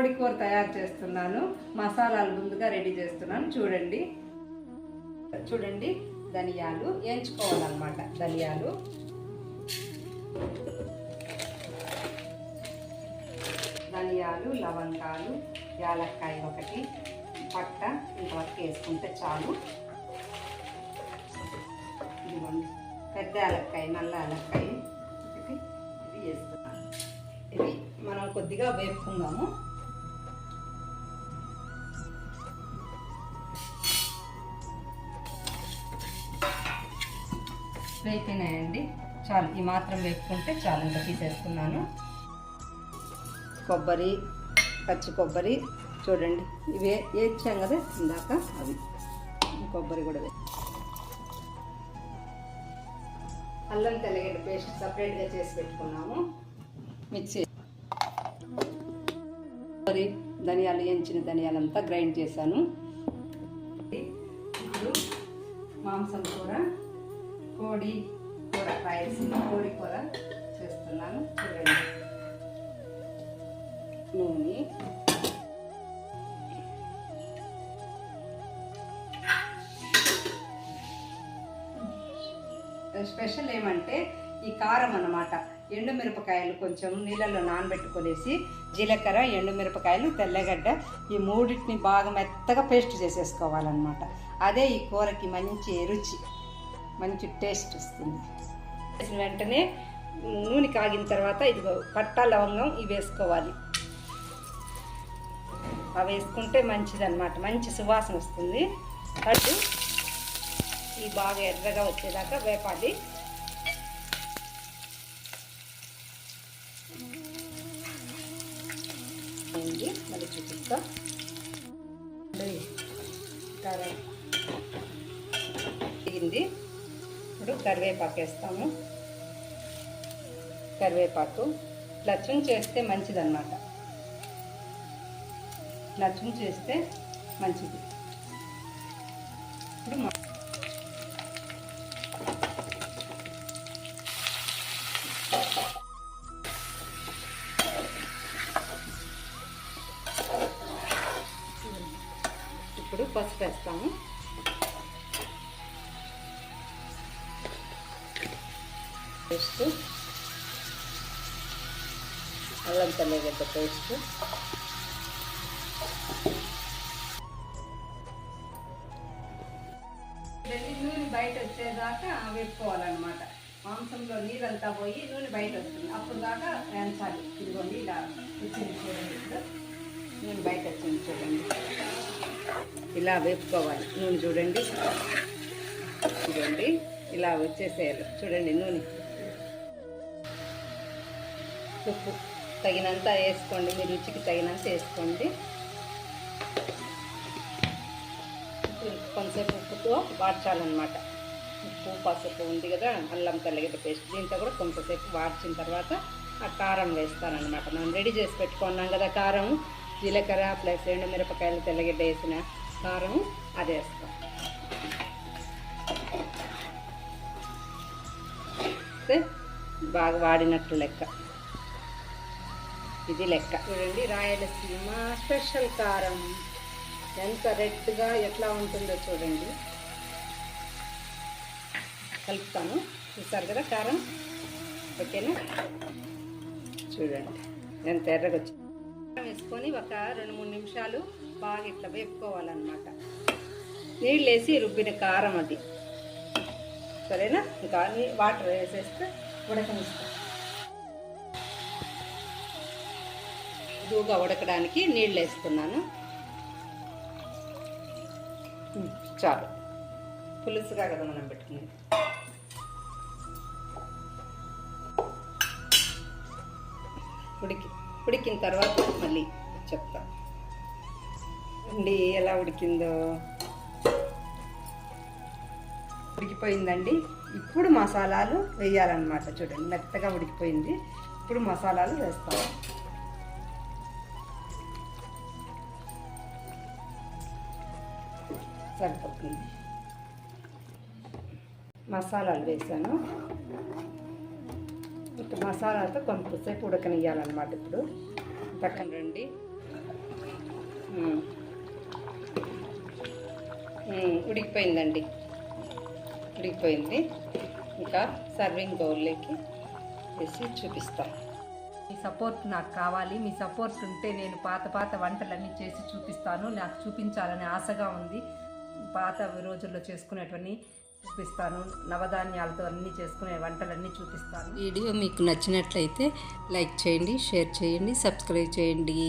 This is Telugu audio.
కోడి కూర తయారు చేస్తున్నాను. మసాలాలు ముందుగా రెడీ చేస్తున్నాను. చూడండి ధనియాలు వేయించుకోవాలన్నమాట. ధనియాలు, లవంగాలు, యాలక్కాయ ఒకటి, పట్ట ఇంతవరకు వేసుకుంటే చాలు. ఇదిగోండి పెద్ద యాలక్కాయ, నల్ల యాలక్కాయ ఒకటి, ఇది వేస్తున్నాను. ఇవి మనం కొద్దిగా వేపుకుందాము. వేపినాయండి, చాలు. ఈ మాత్రం వేపుకుంటే చాలు. ఇంకా తీసేస్తున్నాను. కొబ్బరి, పచ్చి కొబ్బరి చూడండి, ఇవి వేయించాం కదా ఇందాక, అవి కొబ్బరి కూడా అల్లం తెల్లగడ్డ పేస్ట్ సపరేట్గా చేసి పెట్టుకున్నాము. మిక్సీ కొబ్బరి, ధనియాలు, వేయించిన ధనియాలంతా గ్రైండ్ చేశాను. ఇప్పుడు మాంసం కూర, కోడి కూర, రాయలసీమ కోడి కూర చేస్తున్నాను. చూడండి, నూనె, స్పెషల్ ఏమంటే ఈ కారం అన్నమాట. ఎండుమిరపకాయలు కొంచెం నీళ్ళలో నానబెట్టుకొనేసి, జీలకర్ర, ఎండుమిరపకాయలు, తెల్లగడ్డ, ఈ మూడింటిని బాగా మెత్తగా పేస్ట్ చేసేసుకోవాలన్నమాట. అదే ఈ కూరకి మంచి రుచి, మంచి టేస్ట్ వస్తుంది. వెంటనే నూనె కాగిన తర్వాత ఇదిగో పట్ట, లవంగం ఇవి వేసుకోవాలి. అవి వేసుకుంటే మంచిదన్నమాట, మంచి సువాసన వస్తుంది. అటు ఇవి బాగా ఎర్రగా వచ్చేదాకా వేపాలి. మళ్ళీ చూపిస్తా. దిగింది. ఇప్పుడు కరివేపాకు వేస్తాము. కరివేపాకు లచ్చం చేస్తే మంచిదన్నమాట. లచ్చం చేస్తే మంచిది. ఇప్పుడు పసుపు వేస్తాము. పేస్ట్, అల్లం తెల్లగడ్డ పేస్ట్, నూనె బయట వచ్చేదాకా వేపుకోవాలన్నమాట. మాంసంలో నీరంతా పోయి నూనె బయట వస్తుంది, అప్పుడు దాకా వేయించాలి. ఇదిగోండి ఇలా వచ్చింది చూడండి. ఇప్పుడు నూనె బయట వచ్చింది చూడండి, ఇలా వేపుకోవాలి. నూనె చూడండి, ఇదిగోండి ఇలా వచ్చేసేయాలి. చూడండి నూనె. ఉప్పు తగినంత వేసుకోండి, మీ రుచికి తగినంత వేసుకోండి. కొంచెంసేపు ఉప్పుతో వాడ్చాలన్నమాట. ఉప్పు, పసుపు ఉంది కదా, అల్లం తెల్లగడ్డ పేస్ట్, దీంతో కూడా కొంచెంసేపు వాడ్చిన తర్వాత ఆ కారం వేస్తానన్నమాట. మనం రెడీ చేసి పెట్టుకున్నాం కదా కారం, జీలకర్ర ప్లస్ ఎండుమిరపకాయలు, తెల్లగడ్డ వేసిన కారం అది వేస్తాం. బాగా వాడినట్టు లెక్క, ఇది లెక్క. చూడండి రాయలసీమ స్పెషల్ కారం ఎంత రెడ్గా ఎట్లా ఉంటుందో చూడండి. కలుపుతాను. చూస్తారు కదా కారం, ఓకేనా? చూడండి ఎంత ఎర్రగా వచ్చి. వేసుకొని ఒక 2-3 నిమిషాలు బాగా ఇట్లా వేపుకోవాలన్నమాట. నీళ్ళు వేసి రుబ్బిన కారం అది, సరేనా? ఇంకా వాటర్ వేసేస్తే ఉడకనిస్తాం. దూగా ఉడకడానికి నీళ్ళు వేస్తున్నాను. చాలు, పులుసుగా కదా మనం పెట్టుకునేది. ఉడికిన తర్వాత మళ్ళీ చెప్తా అండి ఎలా ఉడికిందో. ఉడికిపోయిందండి. ఇప్పుడు మసాలాలు వేయాలన్నమాట. చూడండి మెత్తగా ఉడికిపోయింది. ఇప్పుడు మసాలాలు వేస్తాము. సరిపోతుంది. మసాలాలు వేసాను. ఇంకా మసాలాతో కొంతసేపు ఉడకనియాలన్నమాట. ఇప్పుడు పక్కన రండి. ఉడికిపోయిందండి, ఉడికిపోయింది. ఇంకా సర్వింగ్ బౌల్లోకి వేసి చూపిస్తాను. మీ సపోర్ట్ నాకు కావాలి. మీ సపోర్ట్ ఉంటే నేను పాత వంటలన్నీ చేసి చూపిస్తాను. నాకు చూపించాలని ఆశగా ఉంది. పాత రోజుల్లో చేసుకునేటివన్నీ చూపిస్తాను. నవధాన్యాలతో అన్నీ చేసుకునే వంటలన్నీ చూపిస్తాను. వీడియో మీకు నచ్చినట్లయితే లైక్ చేయండి, షేర్ చేయండి, సబ్స్క్రైబ్ చేయండి.